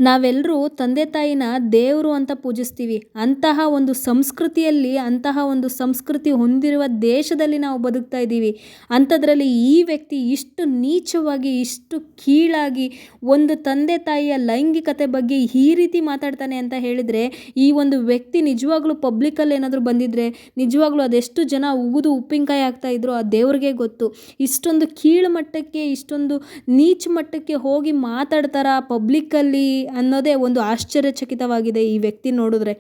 ನಾವೆಲ್ಲರೂ ತಂದೆ ತಾಯಿನ ದೇವರು ಅಂತ ಪೂಜಿಸ್ತೀವಿ. ಅಂತಹ ಒಂದು ಸಂಸ್ಕೃತಿಯಲ್ಲಿ, ಅಂತಹ ಒಂದು ಸಂಸ್ಕೃತಿ ಹೊಂದಿರುವ ದೇಶದಲ್ಲಿ ನಾವು ಬದುಕ್ತಾ ಇದ್ದೀವಿ. ಅಂಥದ್ರಲ್ಲಿ ಈ ವ್ಯಕ್ತಿ ಇಷ್ಟು ನೀಚವಾಗಿ, ಇಷ್ಟು ಕೀಳಾಗಿ ಒಂದು ತಂದೆ ತಾಯಿಯ ಲೈಂಗಿಕತೆ ಬಗ್ಗೆ ಈ ರೀತಿ ಮಾತಾಡ್ತಾನೆ ಅಂತ ಹೇಳಿದರೆ, ಈ ಒಂದು ವ್ಯಕ್ತಿ ನಿಜವಾಗ್ಲೂ ಪಬ್ಲಿಕ್ಕಲ್ಲಿ ಏನಾದರೂ ಬಂದಿದ್ದರೆ ನಿಜವಾಗ್ಲೂ ಅದೆಷ್ಟು ಜನ ಉಗಿದು ಉಪ್ಪಿನಕಾಯಿ ಆಗ್ತಾ ಇದ್ರು ಆ ದೇವ್ರಿಗೆ ಗೊತ್ತು. ಇಷ್ಟೊಂದು ಕೀಳು ಮಟ್ಟಕ್ಕೆ, ಇಷ್ಟೊಂದು ನೀಚ ಮಟ್ಟಕ್ಕೆ ಹೋಗಿ ಮಾತಾಡ್ತಾರಾ ಪಬ್ಲಿಕ್ಕಲ್ಲಿ ಅನ್ನೋದೇ ಒಂದು ಆಶ್ಚರ್ಯಚಕಿತವಾಗಿದೆ ಈ ವ್ಯಕ್ತಿ ನೋಡಿದ್ರೆ.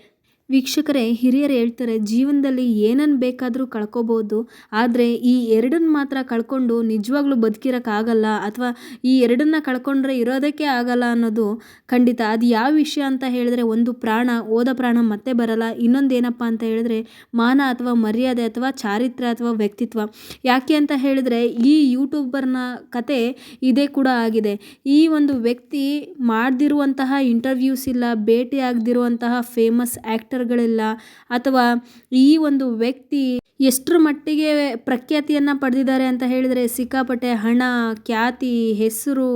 ವೀಕ್ಷಕರೇ, ಹಿರಿಯರು ಹೇಳ್ತಾರೆ, ಜೀವನದಲ್ಲಿ ಏನನ್ನು ಬೇಕಾದರೂ ಕಳ್ಕೊಬೋದು, ಆದರೆ ಈ ಎರಡನ್ನ ಮಾತ್ರ ಕಳ್ಕೊಂಡು ನಿಜವಾಗ್ಲೂ ಬದುಕಿರೋಕ್ಕಾಗಲ್ಲ, ಅಥವಾ ಈ ಎರಡನ್ನ ಕಳ್ಕೊಂಡ್ರೆ ಇರೋದಕ್ಕೆ ಆಗಲ್ಲ ಅನ್ನೋದು ಖಂಡಿತ. ಅದು ಯಾವ ವಿಷಯ ಅಂತ ಹೇಳಿದ್ರೆ, ಒಂದು ಪ್ರಾಣ, ಹೋದ ಪ್ರಾಣ ಮತ್ತೆ ಬರಲ್ಲ. ಇನ್ನೊಂದು ಏನಪ್ಪ ಅಂತ ಹೇಳಿದ್ರೆ ಮಾನ ಅಥವಾ ಮರ್ಯಾದೆ ಅಥವಾ ಚಾರಿತ್ರ್ಯ ಅಥವಾ ವ್ಯಕ್ತಿತ್ವ. ಯಾಕೆ ಅಂತ ಹೇಳಿದ್ರೆ ಈ ಯೂಟ್ಯೂಬರ್ನ ಕತೆ ಇದೇ ಕೂಡ ಆಗಿದೆ. ಈ ಒಂದು ವ್ಯಕ್ತಿ ಮಾಡದಿರುವಂತಹ ಇಂಟರ್ವ್ಯೂಸ್ ಇಲ್ಲ, ಭೇಟಿ ಆಗದಿರುವಂತಹ ಫೇಮಸ್ ಆ್ಯಕ್ಟರ್ಗಳಿಲ್ಲ, ಅಥವಾ ಈ ಒಂದು ವ್ಯಕ್ತಿ ಎಷ್ಟರ ಮಟ್ಟಿಗೆ ಪ್ರಖ್ಯಾತಿಯನ್ನು ಪಡೆದಿದ್ದಾರೆ ಅಂತ ಹೇಳಿದರೆ ಸಿಕ್ಕಾಪಟ್ಟೆ ಹಣ, ಖ್ಯಾತಿ, ಹೆಸರು,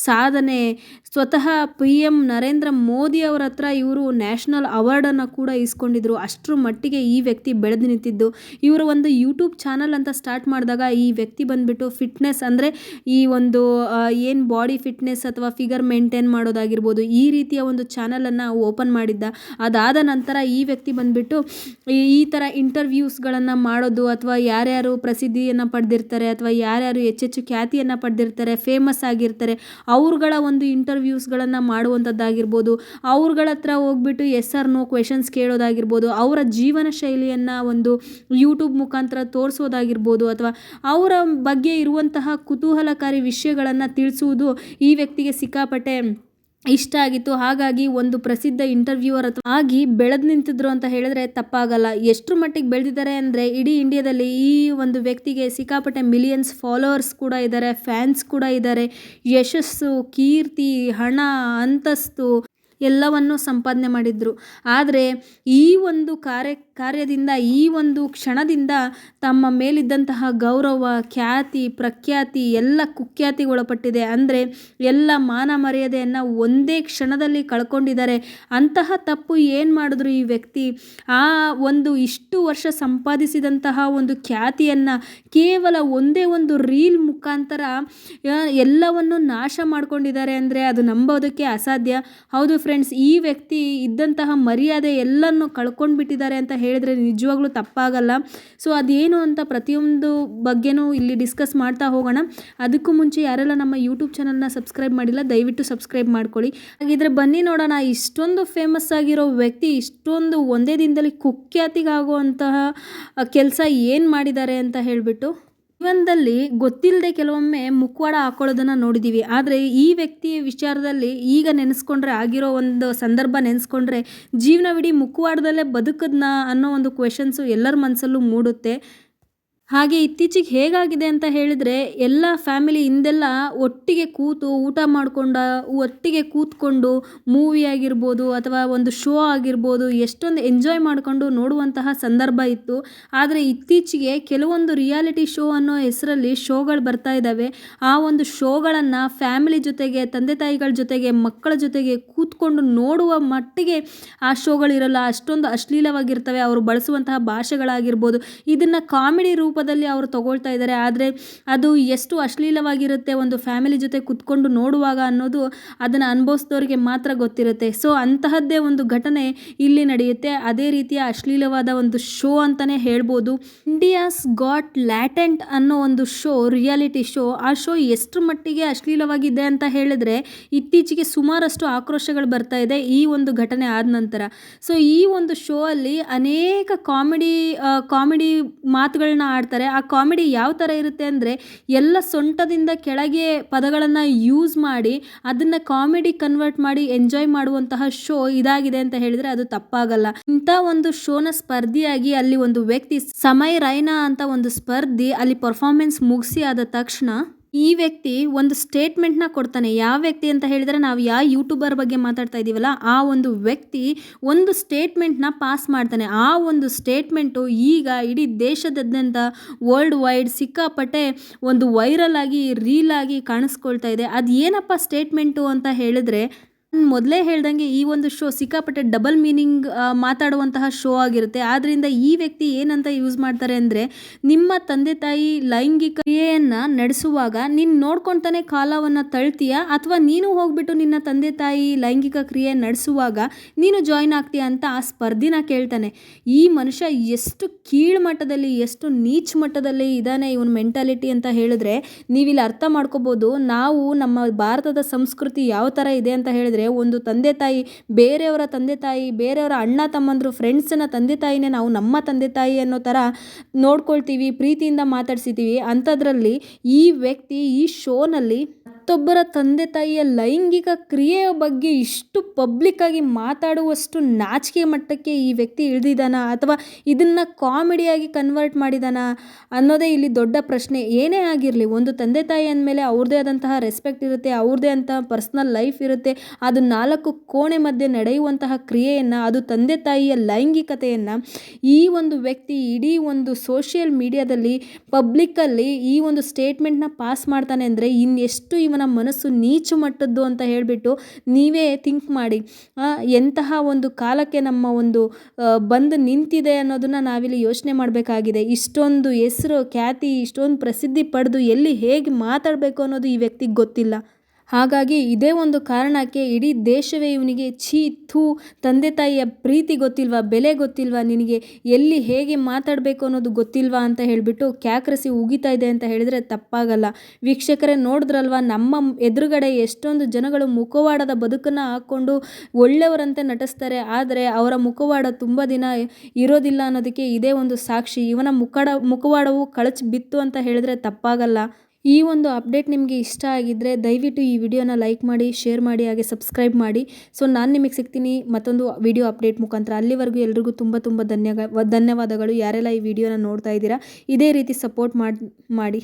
ಸಾಧನೆ. ಸ್ವತಃ PM ನರೇಂದ್ರ ಮೋದಿ ಅವರ ಹತ್ರ ಇವರು ನ್ಯಾಷನಲ್ ಅವಾರ್ಡನ್ನು ಕೂಡ ಇಸ್ಕೊಂಡಿದ್ರು. ಅಷ್ಟರ ಮಟ್ಟಿಗೆ ಈ ವ್ಯಕ್ತಿ ಬೆಳೆದು ನಿಂತಿದ್ದು. ಇವರು ಒಂದು ಯೂಟ್ಯೂಬ್ ಚಾನಲ್ ಅಂತ ಸ್ಟಾರ್ಟ್ ಮಾಡಿದಾಗ ಈ ವ್ಯಕ್ತಿ ಬಂದುಬಿಟ್ಟು ಫಿಟ್ನೆಸ್ ಅಂದರೆ ಈ ಒಂದು ಏನು ಬಾಡಿ ಫಿಟ್ನೆಸ್ ಅಥವಾ ಫಿಗರ್ ಮೇಂಟೈನ್ ಮಾಡೋದಾಗಿರ್ಬೋದು, ಈ ರೀತಿಯ ಒಂದು ಚಾನಲನ್ನು ಓಪನ್ ಮಾಡಿದ್ದ. ಅದಾದ ನಂತರ ಈ ವ್ಯಕ್ತಿ ಬಂದುಬಿಟ್ಟು ಈ ಥರ ಇಂಟರ್ವ್ಯೂಸ್ಗಳನ್ನು ಮಾಡೋದು, ಅಥವಾ ಯಾರ್ಯಾರು ಪ್ರಸಿದ್ಧಿಯನ್ನು ಪಡೆದಿರ್ತಾರೆ ಅಥವಾ ಯಾರ್ಯಾರು ಹೆಚ್ಚೆಚ್ಚು ಖ್ಯಾತಿಯನ್ನು ಪಡೆದಿರ್ತಾರೆ, ಫೇಮಸ್ ಆಗಿರ್ತಾರೆ, ಅವ್ರುಗಳ ಒಂದು ಇಂಟರ್ವ್ಯೂಸ್ಗಳನ್ನು ಮಾಡುವಂಥದ್ದಾಗಿರ್ಬೋದು, ಅವ್ರುಗಳ ಹತ್ರ ಹೋಗ್ಬಿಟ್ಟು ಎಸ್ ಆರ್ ನೋ ಕ್ವೆಶನ್ಸ್ ಕೇಳೋದಾಗಿರ್ಬೋದು, ಅವರ ಜೀವನ ಶೈಲಿಯನ್ನು ಒಂದು ಯೂಟ್ಯೂಬ್ ಮುಖಾಂತರ ತೋರಿಸೋದಾಗಿರ್ಬೋದು, ಅಥವಾ ಅವರ ಬಗ್ಗೆ ಇರುವಂತಹ ಕುತೂಹಲಕಾರಿ ವಿಷಯಗಳನ್ನು ತಿಳಿಸುವುದು ಈ ವ್ಯಕ್ತಿಗೆ ಸಿಕ್ಕಾಪಟ್ಟೆ ಇಷ್ಟ ಆಗಿತ್ತು. ಹಾಗಾಗಿ ಒಂದು ಪ್ರಸಿದ್ಧ ಇಂಟರ್ವ್ಯೂವರ್ ಆಗಿ ಬೆಳೆದು ನಿಂತಿದ್ರು ಅಂತ ಹೇಳಿದ್ರೆ ತಪ್ಪಾಗಲ್ಲ. ಎಷ್ಟರ ಮಟ್ಟಿಗೆ ಬೆಳೆದಿದ್ದಾರೆ ಅಂದರೆ ಇಡೀ ಇಂಡಿಯಾದಲ್ಲಿ ಈ ಒಂದು ವ್ಯಕ್ತಿಗೆ ಸಿಕ್ಕಾಪಟ್ಟೆ ಮಿಲಿಯನ್ಸ್ ಫಾಲೋವರ್ಸ್ ಕೂಡ ಇದ್ದಾರೆ, ಫ್ಯಾನ್ಸ್ ಕೂಡ ಇದ್ದಾರೆ. ಯಶಸ್ಸು, ಕೀರ್ತಿ, ಹಣ, ಅಂತಸ್ತು ಎಲ್ಲವನ್ನು ಸಂಪಾದನೆ ಮಾಡಿದ್ರು. ಆದರೆ ಈ ಒಂದು ಕಾರ್ಯದಿಂದ, ಈ ಒಂದು ಕ್ಷಣದಿಂದ ತಮ್ಮ ಮೇಲಿದ್ದಂತಹ ಗೌರವ, ಖ್ಯಾತಿ, ಪ್ರಖ್ಯಾತಿ ಎಲ್ಲ ಕುಖ್ಯಾತಿಗೊಳಪಟ್ಟಿದೆ. ಅಂದರೆ ಎಲ್ಲ ಮಾನ ಮರ್ಯಾದೆಯನ್ನು ಒಂದೇ ಕ್ಷಣದಲ್ಲಿ ಕಳ್ಕೊಂಡಿದ್ದಾರೆ. ಅಂತಹ ತಪ್ಪು ಏನು ಮಾಡಿದ್ರು ಈ ವ್ಯಕ್ತಿ? ಆ ಒಂದು ಇಷ್ಟು ವರ್ಷ ಸಂಪಾದಿಸಿದಂತಹ ಒಂದು ಖ್ಯಾತಿಯನ್ನು ಕೇವಲ ಒಂದೇ ಒಂದು ರೀಲ್ ಮುಖಾಂತರ ಎಲ್ಲವನ್ನು ನಾಶ ಮಾಡ್ಕೊಂಡಿದ್ದಾರೆ ಅಂದರೆ ಅದು ನಂಬೋದಕ್ಕೆ ಅಸಾಧ್ಯ. ಹೌದು ಫ್ರೆಂಡ್ಸ್, ಈ ವ್ಯಕ್ತಿ ಇದ್ದಂತಹ ಮರ್ಯಾದೆ ಎಲ್ಲನೂ ಕಳ್ಕೊಂಡ್ಬಿಟ್ಟಿದ್ದಾರೆ ಅಂತ ಹೇಳಿದರೆ ನಿಜವಾಗ್ಲೂ ತಪ್ಪಾಗಲ್ಲ. ಸೊ ಅದೇನು ಅಂತ ಪ್ರತಿಯೊಂದು ಬಗ್ಗೆನೂ ಇಲ್ಲಿ ಡಿಸ್ಕಸ್ ಮಾಡ್ತಾ ಹೋಗೋಣ. ಅದಕ್ಕೂ ಮುಂಚೆ ಯಾರೆಲ್ಲ ನಮ್ಮ ಯೂಟ್ಯೂಬ್ ಚಾನಲ್ನ ಸಬ್ಸ್ಕ್ರೈಬ್ ಮಾಡಿಲ್ಲ ದಯವಿಟ್ಟು ಸಬ್ಸ್ಕ್ರೈಬ್ ಮಾಡ್ಕೊಳ್ಳಿ. ಹಾಗಿದ್ರೆ ಬನ್ನಿ ನೋಡೋಣ, ಇಷ್ಟೊಂದು ಫೇಮಸ್ ಆಗಿರೋ ವ್ಯಕ್ತಿ ಇಷ್ಟೊಂದು ಒಂದೇ ದಿನದಲ್ಲಿ ಕುಖ್ಯಾತಿಗಾಗುವಂತಹ ಕೆಲಸ ಏನು ಮಾಡಿದ್ದಾರೆ ಅಂತ ಹೇಳಿಬಿಟ್ಟು. ಜೀವನದಲ್ಲಿ ಗೊತ್ತಿಲ್ಲದೆ ಕೆಲವೊಮ್ಮೆ ಮುಖವಾಡ ಹಾಕೊಳ್ಳೋದನ್ನು ನೋಡಿದ್ದೀವಿ. ಆದರೆ ಈ ವ್ಯಕ್ತಿಯ ವಿಚಾರದಲ್ಲಿ ಈಗ ನೆನೆಸ್ಕೊಂಡ್ರೆ, ಆಗಿರೋ ಒಂದು ಸಂದರ್ಭ ನೆನೆಸ್ಕೊಂಡ್ರೆ ಜೀವನವಿಡೀ ಮುಖವಾಡದಲ್ಲೇ ಬದುಕದ್ನ ಅನ್ನೋ ಒಂದು ಕ್ವೆಶನ್ಸು ಎಲ್ಲರ ಮನಸ್ಸಲ್ಲೂ ಮೂಡುತ್ತೆ. ಹಾಗೆ ಇತ್ತೀಚೆಗೆ ಹೇಗಾಗಿದೆ ಅಂತ ಹೇಳಿದರೆ, ಎಲ್ಲ ಫ್ಯಾಮಿಲಿ ಹಿಂದೆಲ್ಲ ಒಟ್ಟಿಗೆ ಕೂತು ಊಟ ಮಾಡಿಕೊಂಡು, ಒಟ್ಟಿಗೆ ಕೂತ್ಕೊಂಡು ಮೂವಿ ಆಗಿರ್ಬೋದು ಅಥವಾ ಒಂದು ಶೋ ಆಗಿರ್ಬೋದು ಎಷ್ಟೊಂದು ಎಂಜಾಯ್ ಮಾಡಿಕೊಂಡು ನೋಡುವಂತಹ ಸಂದರ್ಭ ಇತ್ತು. ಆದರೆ ಇತ್ತೀಚೆಗೆ ಕೆಲವೊಂದು ರಿಯಾಲಿಟಿ ಶೋ ಅನ್ನೋ ಹೆಸರಲ್ಲಿ ಶೋಗಳು ಬರ್ತಾ ಇದ್ದಾವೆ. ಆ ಒಂದು ಶೋಗಳನ್ನು ಫ್ಯಾಮಿಲಿ ಜೊತೆಗೆ, ತಂದೆ ತಾಯಿಗಳ ಜೊತೆಗೆ, ಮಕ್ಕಳ ಜೊತೆಗೆ ಕೂತ್ಕೊಂಡು ನೋಡುವ ಮಟ್ಟಿಗೆ ಆ ಶೋಗಳಿರಲ್ಲ. ಅಷ್ಟೊಂದು ಅಶ್ಲೀಲವಾಗಿರ್ತವೆ. ಅವರು ಬಳಸುವಂತಹ ಭಾಷೆಗಳಾಗಿರ್ಬೋದು, ಇದನ್ನು ಕಾಮಿಡಿ ರೂಪದಲ್ಲಿ ಅವರು ತಗೊಳ್ತಾ ಇದ್ದಾರೆ. ಆದರೆ ಅದು ಎಷ್ಟು ಅಶ್ಲೀಲವಾಗಿರುತ್ತೆ ಒಂದು ಫ್ಯಾಮಿಲಿ ಜೊತೆ ಕುತ್ಕೊಂಡು ನೋಡುವಾಗ ಅನ್ನೋದು ಅದನ್ನು ಅನುಭವಿಸಿದವರಿಗೆ ಮಾತ್ರ ಗೊತ್ತಿರುತ್ತೆ. ಸೊ ಅಂತಹದ್ದೇ ಒಂದು ಘಟನೆ ಇಲ್ಲಿ ನಡೆಯುತ್ತೆ. ಅದೇ ರೀತಿಯ ಅಶ್ಲೀಲವಾದ ಒಂದು ಶೋ ಅಂತಲೇ ಹೇಳ್ಬೋದು. ಇಂಡಿಯಾಸ್ ಗಾಟ್ ಲ್ಯಾಟೆಂಟ್ ಅನ್ನೋ ಒಂದು ಶೋ, ರಿಯಾಲಿಟಿ ಶೋ. ಆ ಶೋ ಎಷ್ಟರ ಮಟ್ಟಿಗೆ ಅಶ್ಲೀಲವಾಗಿದೆ ಅಂತ ಹೇಳಿದ್ರೆ ಇತ್ತೀಚೆಗೆ ಸುಮಾರಷ್ಟು ಆಕ್ರೋಶಗಳು ಬರ್ತಾ ಇದೆ ಈ ಒಂದು ಘಟನೆ ಆದ ನಂತರ. ಸೊ ಈ ಒಂದು ಶೋ ಅಲ್ಲಿ ಅನೇಕ ಕಾಮಿಡಿ ಮಾತುಗಳನ್ನ ಆಡ್ತಾರೆ. ಆ ಕಾಮಿಡಿ ಯಾವ ಥರ ಇರುತ್ತೆ ಅಂದರೆ, ಎಲ್ಲ ಸೊಂಟದಿಂದ ಕೆಳಗೆ ಪದಗಳನ್ನು ಯೂಸ್ ಮಾಡಿ ಅದನ್ನು ಕಾಮಿಡಿ ಕನ್ವರ್ಟ್ ಮಾಡಿ ಎಂಜಾಯ್ ಮಾಡುವಂತಹ ಶೋ ಇದಾಗಿದೆ ಅಂತ ಹೇಳಿದರೆ ಅದು ತಪ್ಪಾಗಲ್ಲ. ಇಂಥ ಒಂದು ಶೋನ ಸ್ಪರ್ಧಿಯಾಗಿ ಅಲ್ಲಿ ಒಂದು ವ್ಯಕ್ತಿ ಸಮಯ್ ರೈನಾ ಅಂತ ಒಂದು ಸ್ಪರ್ಧಿ ಅಲ್ಲಿ ಪರ್ಫಾರ್ಮೆನ್ಸ್ ಮುಗಿಸಿ ಆದ ತಕ್ಷಣ ಈ ವ್ಯಕ್ತಿ ಒಂದು ಸ್ಟೇಟ್ಮೆಂಟ್ನ ಕೊಡ್ತಾನೆ. ಯಾವ ವ್ಯಕ್ತಿ ಅಂತ ಹೇಳಿದರೆ, ನಾವು ಯಾವ ಯೂಟ್ಯೂಬರ್ ಬಗ್ಗೆ ಮಾತಾಡ್ತಾ ಇದ್ದೀವಲ್ಲ ಆ ಒಂದು ವ್ಯಕ್ತಿ ಒಂದು ಸ್ಟೇಟ್ಮೆಂಟ್ನ ಪಾಸ್ ಮಾಡ್ತಾನೆ. ಆ ಒಂದು ಸ್ಟೇಟ್ಮೆಂಟು ಈಗ ಇಡೀ ದೇಶದಾದ್ಯಂತ ವರ್ಲ್ಡ್ ವೈಡ್ ಸಿಕ್ಕಾಪಟ್ಟೆ ಒಂದು ವೈರಲ್ ಆಗಿ ರೀಲ್ ಆಗಿ ಕಾಣಿಸ್ಕೊಳ್ತಾ ಇದೆ. ಅದು ಏನಪ್ಪ ಸ್ಟೇಟ್ಮೆಂಟು ಅಂತ ಹೇಳಿದ್ರೆ, ಮೊದಲೇ ಹೇಳ್ದಂಗೆ ಈ ಒಂದು ಶೋ ಸಿಕ್ಕಾಪಟ್ಟೆ ಡಬಲ್ ಮೀನಿಂಗ್ ಮಾತಾಡುವಂತಹ ಶೋ ಆಗಿರುತ್ತೆ. ಆದ್ದರಿಂದ ಈ ವ್ಯಕ್ತಿ ಏನಂತ ಯೂಸ್ ಮಾಡ್ತಾರೆ ಅಂದರೆ, ನಿಮ್ಮ ತಂದೆ ತಾಯಿ ಲೈಂಗಿಕ ಕ್ರಿಯೆಯನ್ನು ನಡೆಸುವಾಗ ನೀನು ನೋಡ್ಕೊತಾನೆ ಕಾಲವನ್ನು ತಳ್ತೀಯಾ, ಅಥವಾ ನೀನು ಹೋಗ್ಬಿಟ್ಟು ನಿನ್ನ ತಂದೆ ತಾಯಿ ಲೈಂಗಿಕ ಕ್ರಿಯೆ ನಡೆಸುವಾಗ ನೀನು ಜಾಯ್ನ್ ಆಗ್ತೀಯಾ ಅಂತ ಆ ಸ್ಪರ್ಧಿನ ಕೇಳ್ತಾನೆ. ಈ ಮನುಷ್ಯ ಎಷ್ಟು ಕೀಳು ಮಟ್ಟದಲ್ಲಿ, ಎಷ್ಟು ನೀಚ್ ಮಟ್ಟದಲ್ಲಿ ಇದ್ದಾನೆ ಇವನ ಮೆಂಟಾಲಿಟಿ ಅಂತ ಹೇಳಿದ್ರೆ ನೀವಿಲ್ಲಿ ಅರ್ಥ ಮಾಡ್ಕೋಬೋದು. ನಾವು ನಮ್ಮ ಭಾರತದ ಸಂಸ್ಕೃತಿ ಯಾವ ಥರ ಇದೆ ಅಂತ ಹೇಳಿದ್ರೆ, ಒಂದು ತಂದೆ ತಾಯಿ, ಬೇರೆಯವರ ತಂದೆ ತಾಯಿ, ಬೇರೆಯವರ ಅಣ್ಣ ತಮ್ಮಂದರು, ಫ್ರೆಂಡ್ಸ್ನ ತಂದೆ ತಾಯಿನೇ ನಾವು ನಮ್ಮ ತಂದೆ ತಾಯಿ ಅನ್ನೋ ಥರ ನೋಡ್ಕೊಳ್ತೀವಿ, ಪ್ರೀತಿಯಿಂದ ಮಾತಾಡ್ಸಿದ್ದೀವಿ. ಅಂಥದ್ರಲ್ಲಿ ಈ ವ್ಯಕ್ತಿ ಈ ಶೋನಲ್ಲಿ ಮತ್ತೊಬ್ಬರ ತಂದೆ ತಾಯಿಯ ಲೈಂಗಿಕ ಕ್ರಿಯೆಯ ಬಗ್ಗೆ ಇಷ್ಟು ಪಬ್ಲಿಕ್ಕಾಗಿ ಮಾತಾಡುವಷ್ಟು ನಾಚಿಕೆ ಮಟ್ಟಕ್ಕೆ ಈ ವ್ಯಕ್ತಿ ಇಳಿದಿದ್ದಾನ, ಅಥವಾ ಇದನ್ನು ಕಾಮಿಡಿಯಾಗಿ ಕನ್ವರ್ಟ್ ಮಾಡಿದಾನ ಅನ್ನೋದೇ ಇಲ್ಲಿ ದೊಡ್ಡ ಪ್ರಶ್ನೆ. ಏನೇ ಆಗಿರಲಿ, ಒಂದು ತಂದೆ ತಾಯಿ ಅಂದಮೇಲೆ ಅವ್ರದ್ದೇ ಆದಂತಹ ರೆಸ್ಪೆಕ್ಟ್ ಇರುತ್ತೆ, ಅವ್ರದ್ದೇ ಅಂತಹ ಪರ್ಸ್ನಲ್ ಲೈಫ್ ಇರುತ್ತೆ. ಅದು 4 ಕೋಣೆ ಮಧ್ಯೆ ನಡೆಯುವಂತಹ ಕ್ರಿಯೆಯನ್ನು, ಅದು ತಂದೆ ತಾಯಿಯ ಲೈಂಗಿಕತೆಯನ್ನು ಈ ಒಂದು ವ್ಯಕ್ತಿ ಇಡೀ ಒಂದು ಸೋಷಿಯಲ್ ಮೀಡಿಯಾದಲ್ಲಿ ಪಬ್ಲಿಕ್ಕಲ್ಲಿ ಈ ಒಂದು ಸ್ಟೇಟ್ಮೆಂಟ್ನ ಪಾಸ್ ಮಾಡ್ತಾನೆ ಅಂದರೆ ಇನ್ನೆಷ್ಟು ಇವನ ಮನಸ್ಸು ನೀಚು ಮಟ್ಟದ್ದು ಅಂತ ಹೇಳಿಬಿಟ್ಟು ನೀವೇ ಥಿಂಕ್ ಮಾಡಿ. ಎಂತಹ ಒಂದು ಕಾಲಕ್ಕೆ ನಮ್ಮ ಒಂದು ಬಂದು ನಿಂತಿದೆ ಅನ್ನೋದನ್ನು ನಾವಿಲ್ಲಿ ಯೋಚನೆ ಮಾಡಬೇಕಾಗಿದೆ. ಇಷ್ಟೊಂದು ಹೆಸರು ಖ್ಯಾತಿ, ಇಷ್ಟೊಂದು ಪ್ರಸಿದ್ಧಿ ಪಡೆದು ಎಲ್ಲಿ ಹೇಗೆ ಮಾತಾಡಬೇಕು ಅನ್ನೋದು ಈ ವ್ಯಕ್ತಿಗೆ ಗೊತ್ತಿಲ್ಲ. ಹಾಗಾಗಿ ಇದೇ ಒಂದು ಕಾರಣಕ್ಕೆ ಇಡೀ ದೇಶವೇ ಇವನಿಗೆ ಛೀ ಥೂ, ತಂದೆ ತಾಯಿಯ ಪ್ರೀತಿ ಗೊತ್ತಿಲ್ವಾ, ಬೆಲೆ ಗೊತ್ತಿಲ್ವಾ ನಿನಗೆ, ಎಲ್ಲಿ ಹೇಗೆ ಮಾತಾಡಬೇಕು ಅನ್ನೋದು ಗೊತ್ತಿಲ್ವಾ ಅಂತ ಹೇಳಿಬಿಟ್ಟು ಕ್ಯಾಕ್ರಸಿ ಉಗಿತಾ ಇದೆ ಅಂತ ಹೇಳಿದರೆ ತಪ್ಪಾಗಲ್ಲ. ವೀಕ್ಷಕರೇ, ನೋಡಿದ್ರಲ್ವಾ ನಮ್ಮ ಎದುರುಗಡೆ ಎಷ್ಟೊಂದು ಜನಗಳು ಮುಖವಾಡದ ಬದುಕನ್ನು ಹಾಕ್ಕೊಂಡು ಒಳ್ಳೆಯವರಂತೆ ನಟಿಸ್ತಾರೆ, ಆದರೆ ಅವರ ಮುಖವಾಡ ತುಂಬ ದಿನ ಇರೋದಿಲ್ಲ ಅನ್ನೋದಕ್ಕೆ ಇದೇ ಒಂದು ಸಾಕ್ಷಿ. ಇವನ ಮುಖವಾಡವು ಕಳಚಿ ಬಿತ್ತು ಅಂತ ಹೇಳಿದರೆ ತಪ್ಪಾಗಲ್ಲ. ಈ ಒಂದು ಅಪ್ಡೇಟ್ ನಿಮಗೆ ಇಷ್ಟ ಆಗಿದ್ದರೆ ದಯವಿಟ್ಟು ಈ ವಿಡಿಯೋನ ಲೈಕ್ ಮಾಡಿ, ಶೇರ್ ಮಾಡಿ, ಹಾಗೆ ಸಬ್ಸ್ಕ್ರೈಬ್ ಮಾಡಿ. ಸೊ ನಾನು ನಿಮಗೆ ಸಿಗ್ತೀನಿ ಮತ್ತೊಂದು ವಿಡಿಯೋ ಅಪ್ಡೇಟ್ ಮುಖಾಂತರ. ಅಲ್ಲಿವರೆಗೂ ಎಲ್ರಿಗೂ ತುಂಬ ಧನ್ಯವಾದಗಳು. ಯಾರೆಲ್ಲ ಈ ವಿಡಿಯೋನ ನೋಡ್ತಾ ಇದ್ದೀರಾ ಇದೇ ರೀತಿ ಸಪೋರ್ಟ್ ಮಾಡಿ.